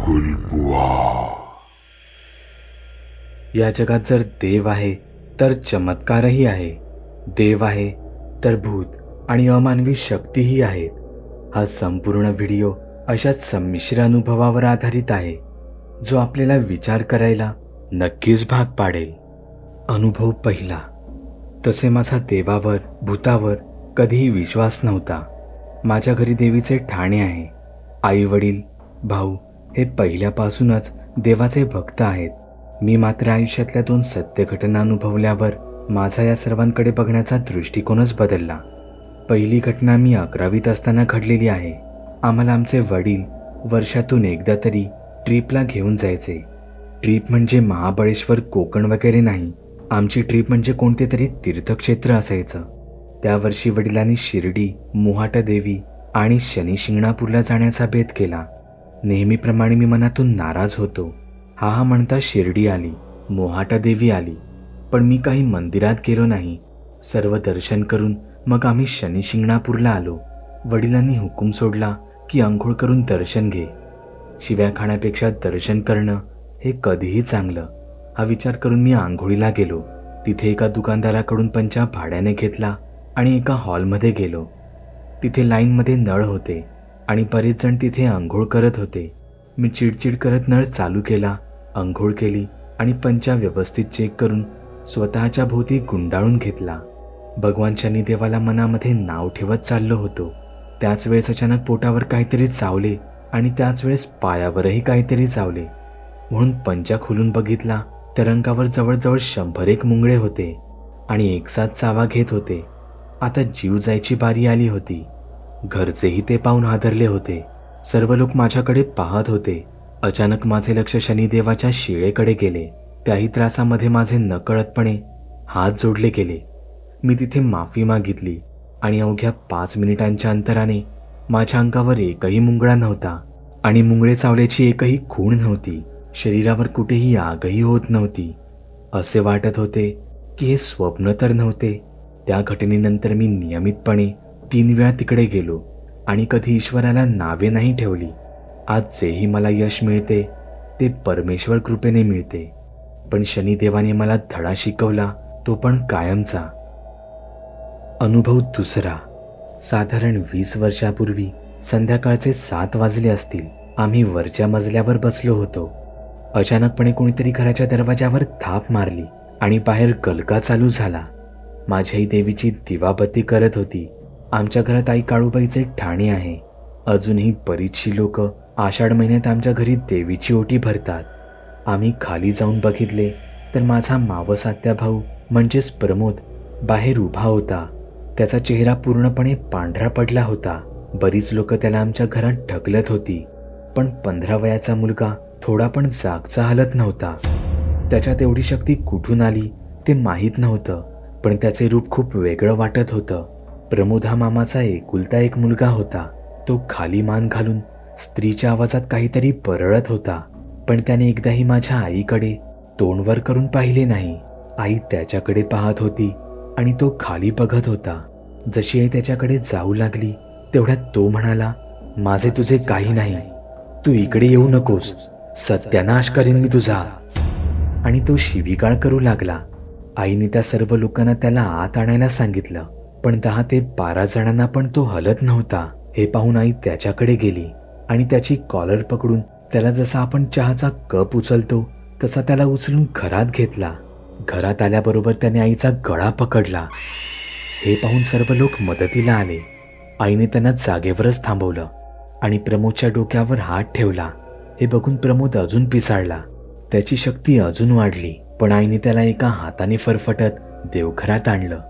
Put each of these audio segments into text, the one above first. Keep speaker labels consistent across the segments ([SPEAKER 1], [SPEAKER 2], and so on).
[SPEAKER 1] गुलबुवा.
[SPEAKER 2] या जगात जर देव आहे तर चमत्कारही आहे. देव आहे तर भूत आणि अमानवी शक्तीही आहेत. हा संपूर्ण व्हिडिओ अशाच संमिश्र अनुभवावर आधारित आहे, जो आपल्याला विचार करायला नक्कीच भाग पाडेल. अनुभव पहिला. तसे माझा देवावर भूतावर कधीही विश्वास नव्हता. माझ्या घरी देवीचे ठाणे आहे. आई वडील भाऊ हे पहिल्यापासूनच देवाचे भक्त आहेत. मी मात्र आयुष्यातल्या 2 सत्य घटना अनुभवल्यावर माझा या सर्वांकडे बघण्याचा दृष्टिकोनच बदलला. पहिली घटना मी 11वीत असताना घडलेली आहे. आम्हाला आमचे वडील वर्षातून एकदा तरी ट्रिपला घेऊन जायचे. ट्रिप म्हणजे महाबळेश्वर कोकण वगैरे नाही. आमची ट्रिप म्हणजे कोणते तरी तीर्थक्षेत्र असायचं. त्या वर्षी वडिलांनी शिर्डी, मोहाटादेवी आणि शनी शिंगणापूरला जाण्याचा बेत केला. नेहमीप्रमाणे मी मनातून नाराज होतो. हा म्हणता शिर्डी आली, मोहाटादेवी आली, पण मी काही मंदिरात गेलो नाही. सर्व दर्शन करून मग आम्ही शनी शिंगणापूरला आलो. वडिलांनी हुकूम सोडला की अंघोळ करून दर्शन घे. शिव्या खाण्यापेक्षा दर्शन करणं हे कधीही चांगलं. हा विचार करून मी आंघोळीला गेलो. तिथे एका दुकानदाराकडून पंचा भाड्याने घेतला आणि एका हॉलमध्ये गेलो. तिथे लाईनमध्ये नळ होते आणि बरेच जण तिथे अंघोळ करत होते. मी चिडचिड करत नळ चालू केला, अंघोळ केली आणि पंचा व्यवस्थित चेक करून स्वतःच्या भोवती गुंडाळून घेतला. भगवान शनिदेवाला मनामध्ये नाव ठेवत चाललो होतो. त्याच वेळेस अचानक पोटावर काहीतरी चावले आणि त्याच वेळेस पायावरही काहीतरी चावले. म्हणून पंचा खोलून बघितला तर अंगावर जवळजवळ 100 मुंगळे होते आणि एकसाथ चावा घेत होते. आता जीव जायची बारी आली होती. घरचेही ते पाहून हादरले होते. सर्व लोक माझ्याकडे पाहत होते. अचानक माझे लक्ष शनिदेवाच्या शिळेकडे गेले. त्याही त्रासामध्ये माझे नकळतपणे हात जोडले गेले. मी तिथे माफी मागितली आणि अवघ्या 5 मिनिटांच्या अंतराने माझ्या अंगावर एकही मुंगळा नव्हता आणि मुंगळे चावल्याची एकही खूण नव्हती. शरीरावर कुठेही आगही होत नव्हती. असे वाटत होते की हे स्वप्न तर नव्हते. त्या घटनेनंतर मी नियमितपणे 3 वेळा तिकडे गेलो आणि कधी ईश्वराला नावे नाही ठेवली. आज जेही मला यश मिळते ते परमेश्वर कृपेने मिळते, पण शनिदेवाने मला धडा शिकवला, तो पण कायमचा. अनुभव दुसरा. साधारण 20 वर्षापूर्वी संध्याकाळचे 7 वाजले असतील. आम्ही वरच्या मजल्यावर बसलो होतो. अचानकपणे कोणीतरी घराच्या दरवाजावर थाप मारली आणि बाहेर गलका चालू झाला. माझी आई देवीची दिवाबत्ती करत होती. आमच्या घरात आई काळूबाईचे ठाणे आहे. अजूनही बरीचशी लोक आषाढ महिन्यात आमच्या घरी देवीची ओटी भरतात. आम्ही खाली जाऊन बघितले तर माझा मावस आत्या भाऊ म्हणजेच प्रमोद बाहेर उभा होता. त्याचा चेहरा पूर्णपणे पांढरा पडला होता. बरीच लोक त्याला आमच्या घरात ढकलत होती, पण 15 वयाचा मुलगा थोडा पण जागचा हलत नव्हता. त्याच्यात एवढी शक्ती कुठून आली ते माहीत नव्हतं, पण त्याचे रूप खूप वेगळं वाटत होतं. प्रमोद हा मामाचा एकुलता एक मुलगा होता. तो खाली मान घालून स्त्रीच्या आवाजात काहीतरी परळत होता, पण त्याने एकदाही माझ्या आईकडे तोंड वर करून पाहिले नाही. आई त्याच्याकडे पाहत होती आणि तो खाली बघत होता. जशी आई त्याच्याकडे जाऊ लागली तेवढ्यात तो म्हणाला, माझे तुझे काही नाही, तू इकडे येऊ नकोस, सत्यानाश करीन मी तुझा. आणि तो शिवीगाळ करू लागला. आईने त्या सर्व लोकांना त्याला आत आणायला सांगितलं, पण 10 ते 12 जणांना पण तो हलत नव्हता. हे पाहून आई त्याच्याकडे गेली आणि त्याची कॉलर पकडून त्याला जसा आपण चहाचा कप उचलतो तसा त्याला उचलून घरात घेतला. घरात आल्याबरोबर त्याने आईचा गळा पकडला. हे पाहून सर्व लोक मदतीला आले. आईने त्यांना जागेवरच थांबवलं आणि प्रमोदच्या डोक्यावर हात ठेवला. हे बघून प्रमोद अजून पिसाळला. त्याची शक्ती अजून वाढली, पण आईने त्याला एका हाताने फरफटत देवघरात आणलं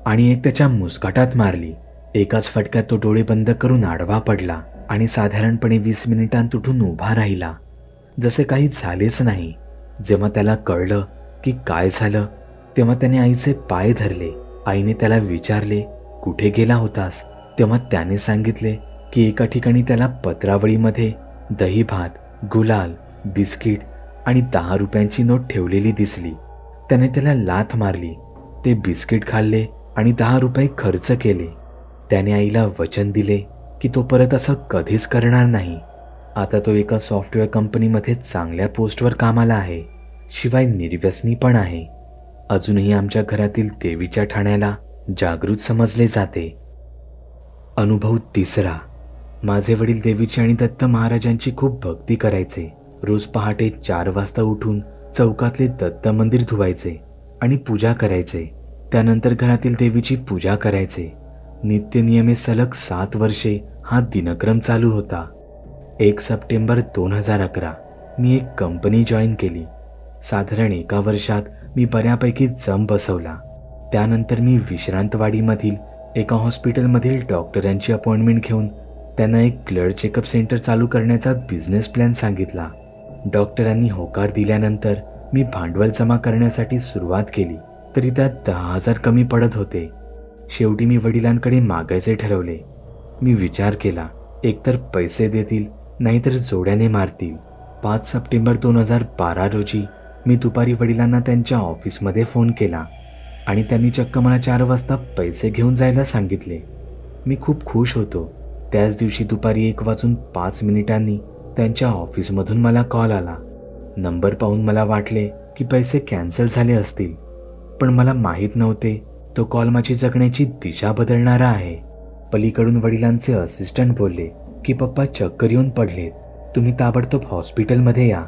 [SPEAKER 2] आणि एक त्याच्या मुस्काटात मारली. एकाच फटक्यात तो डोळे बंद करून आडवा पडला आणि साधारणपणे 20 मिनिटांत उठून उभा राहिला, जसे काही झालेच नाही. जेव्हा त्याला कळलं की काय झालं तेव्हा त्याने आईचे पाय धरले. आईने त्याला विचारले, कुठे गेला होतास? तेव्हा त्याने सांगितले की एका ठिकाणी त्याला पत्रावळीमध्ये दही भात, गुलाल, बिस्किट आणि 10 रुपयांची नोट ठेवलेली दिसली. त्याने त्याला लाथ मारली. ते बिस्किट खाल्ले आणि 10 रुपये खर्च केले. त्याने आईला वचन दिले की तो परत असं कधीच करणार नाही. आता तो एका सॉफ्टवेअर कंपनीमध्ये चांगल्या पोस्टवर कामाला आहे. शिवाय निर्व्यसनी पण आहे. अजूनही आमच्या घरातील देवीच्या ठाण्याला जागृत समजले जाते. अनुभव तिसरा. माझे वडील देवीची आणि दत्त महाराजांची खूप भक्ती करायचे. रोज पहाटे 4 वाजता उठून चौकातले दत्त मंदिर धुवायचे आणि पूजा करायचे. त्यानंतर घरातील देवीची पूजा करायचे. नित्यनियमे सलग 7 वर्षे हा दिनक्रम चालू होता. 1 सप्टेंबर 2011 मी एक कंपनी जॉईन केली. साधारण 1 वर्षात मी बऱ्यापैकी जम बसवला. त्यानंतर मी विश्रांतवाडीमधील एका हॉस्पिटलमधील डॉक्टरांची अपॉइंटमेंट घेऊन त्यांना एक ब्लड चेकअप सेंटर चालू करण्याचा बिझनेस प्लॅन सांगितला. डॉक्टरांनी होकार दिल्यानंतर मी भांडवल जमा करण्यासाठी सुरुवात केली, तरी त्यात 10,000 कमी पडत होते. शेवटी मी वडिलांकडे मागायचे ठरवले. मी विचार केला, एकतर पैसे देतील नाहीतर जोड्याने मारतील. 5 सप्टेंबर 2012 रोजी मी दुपारी वडिलांना त्यांच्या ऑफिसमध्ये फोन केला आणि त्यांनी चक्क मला 4 वाजता पैसे घेऊन जायला सांगितले. मी खूप खुश होतो. त्याच दिवशी दुपारी 1:05 त्यांच्या ऑफिसमधून मला कॉल आला. नंबर पाहून मला वाटले की पैसे कॅन्सल झाले असतील, पण मला माहीत नव्हते तो कॉल माझी जगण्याची दिशा बदलणारा आहे. पलीकडून वडिलांचे असिस्टंट बोलले की पप्पा चक्कर येऊन पडलेत, तुम्ही ताबडतोब हॉस्पिटलमध्ये या.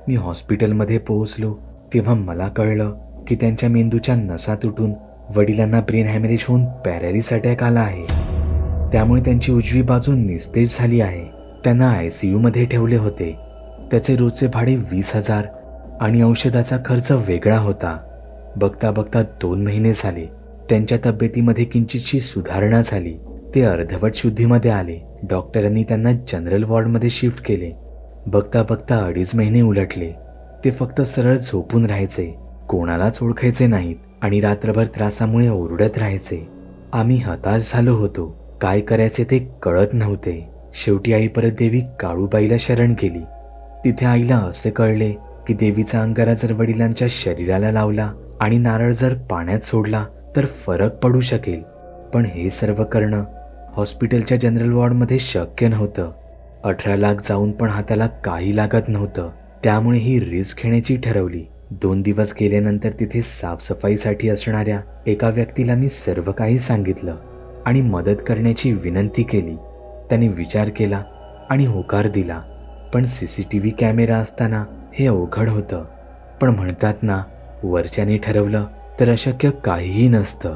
[SPEAKER 2] मी हॉस्पिटलमध्ये पोहोचलो तेव्हा मला कळलं की त्यांच्या मेंदूच्या नसा तुटून वडिलांना ब्रेन हॅमरेज होऊन पॅरालिस अटॅक आला आहे. त्यामुळे त्यांची उजवी बाजू निस्तेज झाली आहे. त्यांना ICU मध्ये ठेवले होते. त्याचे रोजचे भाडे 20,000 आणि औषधाचा खर्च वेगळा होता. बघता बघता 2 महिने झाले. त्यांच्या तब्येतीमध्ये किंचितशी सुधारणा झाली. ते अर्धवट शुद्धीमध्ये आले. डॉक्टरांनी त्यांना जनरल वॉर्डमध्ये शिफ्ट केले. बघता बघता 2.5 महिने उलटले. ते फक्त सरळ झोपून राहायचे, कोणालाच ओळखायचे नाहीत आणि रात्रभर त्रासामुळे ओरडत राहायचे. आम्ही हताश झालो होतो. काय करायचे ते कळत नव्हते. शेवटी आई परत देवी काळूबाईला शरण गेली. तिथे आईला असे कळले की देवीचा अंगारा जर वडिलांच्या शरीराला लावला आणि नारळ जर पाण्यात सोडला तर फरक पडू शकेल. पण हे सर्व करणं हॉस्पिटलच्या जनरल वॉर्डमध्ये शक्य नव्हतं. 18 लाख जाऊन पण हाताला काही लागत नव्हतं. त्यामुळे ही रिस्क घेण्याची ठरवली. 2 दिवस गेल्यानंतर तिथे साफसफाईसाठी असणाऱ्या एका व्यक्तीला मी सर्व काही सांगितलं आणि मदत करण्याची विनंती केली. त्याने विचार केला आणि होकार दिला. पण CCTV कॅमेरा असताना हे अवघड होतं. पण म्हणतात ना, वरच्याने ठरवलं तर अशक्य काहीही नसतं.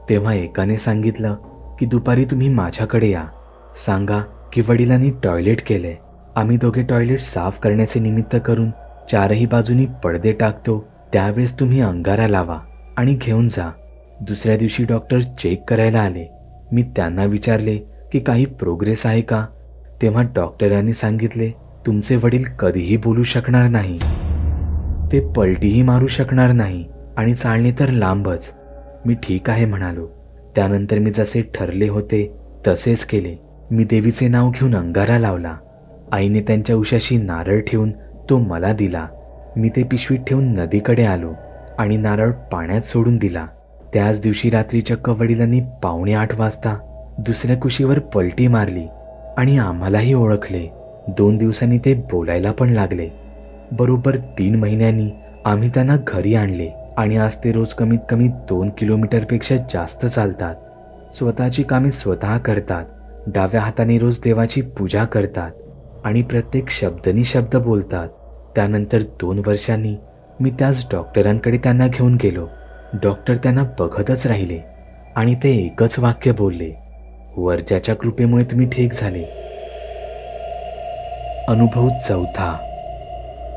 [SPEAKER 2] तेव्हा एकाने सांगितलं की दुपारी तुम्ही माझ्याकडे या, सांगा की वडिलांनी टॉयलेट केलंय. आम्ही दोघे टॉयलेट साफ करण्याचे निमित्त करून 4ही बाजूनी पडदे टाकतो. त्यावेळेस तुम्ही अंगारा लावा आणि घेऊन जा. दुसऱ्या दिवशी डॉक्टर चेक करायला आले. मी त्यांना विचारले की काही प्रोग्रेस आहे का. तेव्हा डॉक्टरांनी सांगितले, तुमचे वडील कधीही बोलू शकणार नाही, ते पलटीही मारू शकणार नाही आणि चालणे तर लांबच. मी ठीक आहे म्हणालो. त्यानंतर मी जसे ठरले होते तसेच केले. मी देवीचे नाव घेऊन अंगारा लावला. आईने त्यांच्या उशाशी नारळ ठेवून तो मला दिला. मी ते पिशवीत ठेवून नदीकडे आलो आणि नारळ पाण्यात सोडून दिला. त्याच दिवशी रात्री चक्क वडिलांनी 7:45 वाजता दुसऱ्या कुशीवर पलटी मारली आणि आम्हालाही ओळखले. 2 दिवसांनी ते बोलायला पण लागले. बरोबर 3 महिन्यांनी आम्ही त्यांना घरी आणले आणि आज ते रोज कमीत कमी 2 किलोमीटरपेक्षा जास्त चालतात. स्वतःची कामे स्वतः करतात. डाव्या हाताने रोज देवाची पूजा करतात आणि प्रत्येक शब्दनी शब्द बोलतात. त्यानंतर 2 वर्षांनी मी त्याच डॉक्टरांकडे त्यांना घेऊन गेलो. डॉक्टर त्यांना बघतच राहिले आणि ते एकच वाक्य बोलले, वरच्याच्या कृपेमुळे तुम्ही ठीक झाले. अनुभव 4.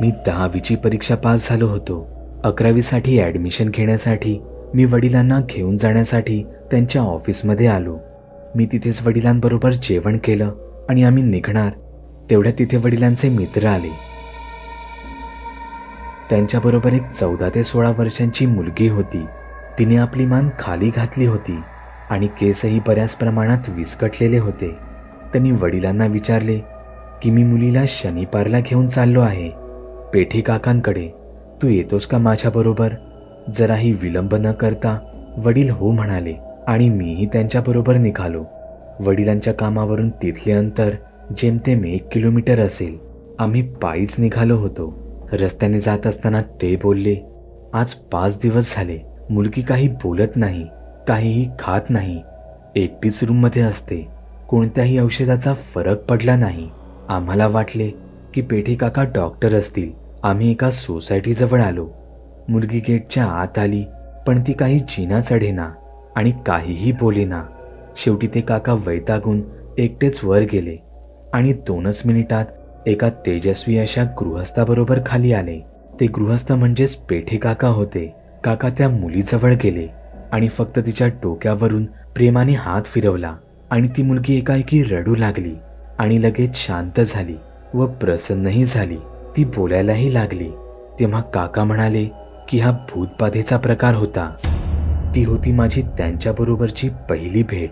[SPEAKER 2] मी 10वीची परीक्षा पास झालो होतो. 11वीसाठी ॲडमिशन घेण्यासाठी मी वडिलांना घेऊन जाण्यासाठी त्यांच्या ऑफिसमध्ये आलो. मी तिथेच वडिलांबरोबर जेवण केलं आणि आम्ही निघणार तेवढ्यात तिथे वडिलांचे मित्र आले. त्यांच्याबरोबर एक 14 ते 16 वर्षांची मुलगी होती. तिने आपली मान खाली घातली होती आणि केसही बऱ्याच प्रमाणात विस्कटलेले होते. त्यांनी वडिलांना विचारले की मी मुलीला शनिपारला घेऊन चाललो आहे, पेठी काकांकडे. तू येतोस का माझ्याबरोबर? जराही विलंब न करता वडील हो म्हणाले आणि मीही त्यांच्याबरोबर निघालो. वडिलांच्या कामावरून तिथले अंतर जेमतेम 1 किलोमीटर असेल. आम्ही पायीच निघालो होतो. रस्त्याने जात असताना ते बोलले, आज 5 दिवस झाले मुलगी काही बोलत नाही, काहीही खात नाही, एकटीच रूममध्ये असते. कोणत्याही औषधाचा फरक पडला नाही. आम्हाला वाटले की पेठे काका डॉक्टर असतील. आम्ही एका सोसायटीजवळ आलो. मुलगी गेटच्या आत आली, पण ती काही जिना चढेना आणि काहीही बोलेना. शेवटी ते काका वैतागून एकटेच वर गेले आणि 2च मिनिटात एका तेजस्वी अशा गृहस्थाबरोबर खाली आले. ते गृहस्थ म्हणजेच पेठे काका होते. काका त्या मुलीजवळ गेले आणि फक्त तिच्या डोक्यावरून प्रेमाने हात फिरवला आणि ती मुलगी एकाएकी रडू लागली आणि लगेच शांत झाली व प्रसन्नही झाली. ती बोलायलाही लागली. तेव्हा काका म्हणाले की हा भूतबाधेचा प्रकार होता. ती होती माझी त्यांच्याबरोबरची पहिली भेट.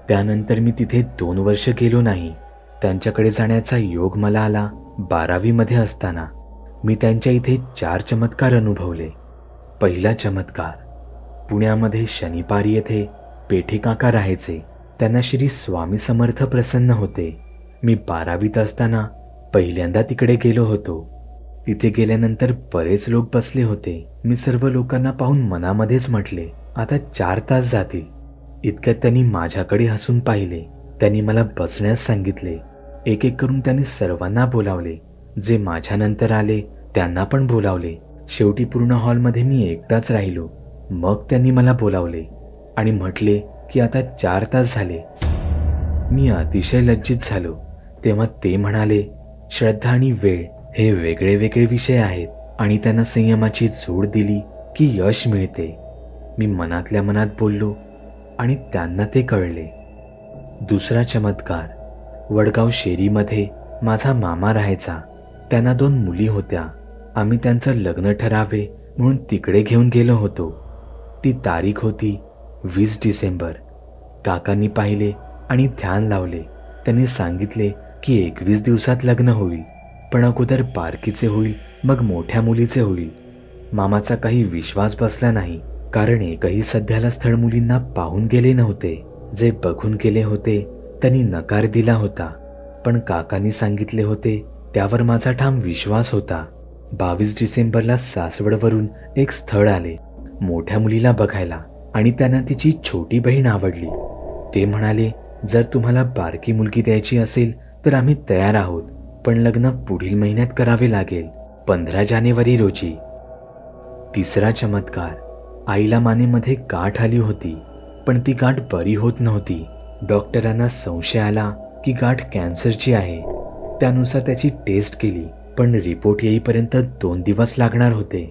[SPEAKER 2] त्यानंतर मी तिथे 2 वर्ष गेलो नाही. त्यांच्याकडे जाण्याचा योग मला आला 12वी मध्ये असताना. मी त्यांच्या इथे 4 चमत्कार अनुभवले. पहिला चमत्कार, पुण्यामध्ये शनिपारी येथे पेठे काका राहायचे. त्यांना श्री स्वामी समर्थ प्रसन्न होते. मी 12वीत असताना पहिल्यांदा तिकडे गेलो होतो. तिथे गेल्यानंतर बरेच लोक बसले होते. मी सर्व लोकांना पाहून मनामध्येच म्हटले, आता 4 तास जातील. इतक्यात त्यांनी माझ्याकडे हसून पाहिले. त्यांनी मला बसण्यास सांगितले. एक एक करून त्यांनी सर्वांना बोलावले. जे माझ्यानंतर आले त्यांना पण बोलावले. शेवटी पूर्ण हॉलमध्ये मी एकटाच राहिलो. मग त्यांनी मला बोलावले आणि म्हटले की आता 4 तास झाले. मी अतिशय लज्जित झालो. तेव्हा ते म्हणाले, श्रद्धा आणि वेळ हे वेगळे वेगळे विषय आहेत आणि त्यांना संयमाची जोड दिली की यश मिळते. मी मनातल्या मनात बोललो आणि त्यांना ते कळले. दुसरा चमत्कार, वडगाव शेरीमध्ये माझा मामा राहायचा. त्यांना 2 मुली होत्या. आम्ही त्यांचं लग्न ठरावे म्हणून तिकडे घेऊन गेलो होतो. ती तारीख होती 20 डिसेंबर. काकांनी पाहिले आणि ध्यान लावले. त्यांनी सांगितले की 21 दिवसात लग्न होईल, पण अगोदर बारकीचे होईल, मग मोठ्या मुलीचे होईल. मामाचा काही विश्वास बसला नाही, कारण एकही सध्याला स्थळ मुलींना पाहून गेले नव्हते. जे बघून गेले होते त्यांनी नकार दिला होता, पण काकांनी सांगितले होते त्यावर माझा ठाम विश्वास होता. 22 डिसेंबरला सासवडवरून एक स्थळ आले मोठ्या मुलीला बघायला आणि त्यांना तिची छोटी बहीण आवडली. ते म्हणाले, जर तुम्हाला बारकी मुलगी द्यायची असेल तर आम्ही तयार आहोत, पण लग्न पुढील महिन्यात करावे लागेल, 15 जानेवारी रोजी. तिसरा चमत्कार, आईला मानेमध्ये गाठ आली होती, पण ती गाठ बरी होत नव्हती. डॉक्टरांना संशय आला की गाठ कॅन्सरची आहे. त्यानुसार त्याची टेस्ट केली, पण रिपोर्ट येईपर्यंत 2 दिवस लागणार होते.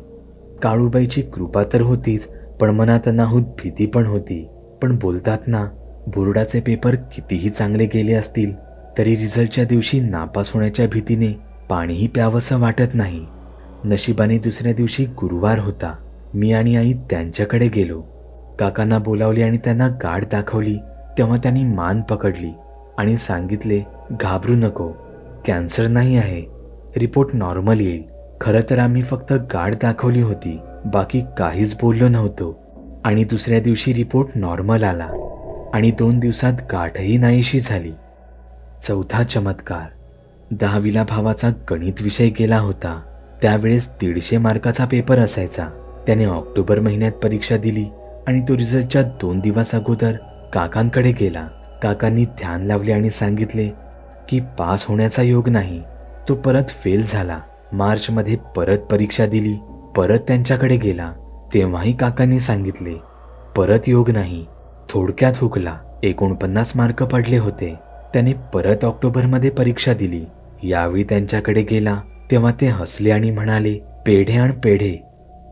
[SPEAKER 2] काळूबाईची कृपा तर होतीच, पण मनात अनाहूत भीती पण होती. पण बोलतात ना, बोर्डाचे पेपर कितीही चांगले गेले असतील तरी रिझल्टच्या दिवशी नापास होण्याच्या भीतीने पाणीही प्यावंसं वाटत नाही. नशिबाने दुसऱ्या दिवशी गुरुवार होता. मी आणि आई त्यांच्याकडे गेलो. काकांना बोलावले आणि त्यांना गाठ दाखवली. तेव्हा त्यांनी मान पकडली आणि सांगितले, घाबरू नको, कॅन्सर नाही आहे, रिपोर्ट नॉर्मल येईल. खरं तर आम्ही फक्त गाठ दाखवली होती, बाकी काहीच बोललो नव्हतो. आणि दुसऱ्या दिवशी रिपोर्ट नॉर्मल आला आणि 2 दिवसात गाठही नाहीशी झाली. चौथा चमत्कार, 10वीला भावाचा गणित विषय गेला होता. त्यावेळेस 150 मार्काचा पेपर असायचा. त्याने ऑक्टोबर महिन्यात परीक्षा दिली आणि तो रिझल्टच्या 2 दिवस अगोदर काकांकडे गेला. काकांनी ध्यान लावले आणि सांगितले की पास होण्याचा योग नाही. तो परत फेल झाला. मार्चमध्ये परत परीक्षा दिली. परत त्यांच्याकडे गेला. तेव्हाही काकांनी सांगितले परत योग नाही. थोडक्यात हुकला. 49 मार्क पडले होते. त्याने परत ऑक्टोबरमध्ये परीक्षा दिली. यावेळी त्यांच्याकडे गेला तेव्हा ते हसले आणि म्हणाले, पेढे आण पेढे,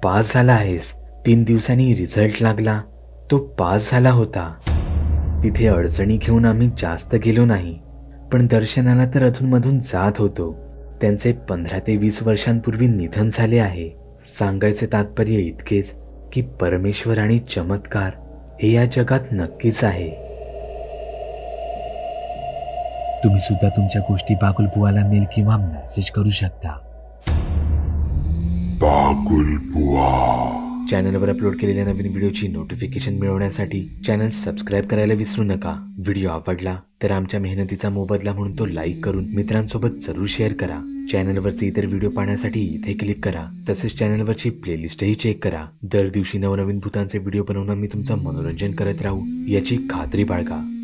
[SPEAKER 2] पास झाला आहेस. 3 दिवसांनी रिझल्ट लागला. तो पास झाला होता. तिथे अडचणी घेऊन आम्ही जास्त गेलो नाही, पण दर्शनाला तर अधूनमधून जात होतो. त्यांचे 15 ते 20 वर्षांपूर्वी निधन झाले आहे. सांगायचे तात्पर्य इतकेच की परमेश्वर आणि चमत्कार हे या जगात नक्कीच आहे. तुम्ही सुद्धा तुमच्या गोष्टी बागुलबुवाला मेल किंवा मेसेज करू शकता.
[SPEAKER 1] बागुलबुवा.
[SPEAKER 2] चॅनलवर अपलोड केलेल्या नवीन व्हिडिओची नोटिफिकेशन मिळवण्यासाठी चॅनल सबस्क्राईब करायला विसरू नका. व्हिडिओ आवडला तर आमच्या मेहनतीचा मोबदला म्हणून तो लाईक करून मित्रांसोबत जरूर शेअर करा. चॅनलवरचे इतर व्हिडिओ पाहण्यासाठी इथे क्लिक करा. तसेच चॅनलवरची प्लेलिस्टही चेक करा. दर दिवशी नवनवीन भूतांचे व्हिडिओ बनवून मी तुमचं मनोरंजन करत राहू याची खात्री बाळगा.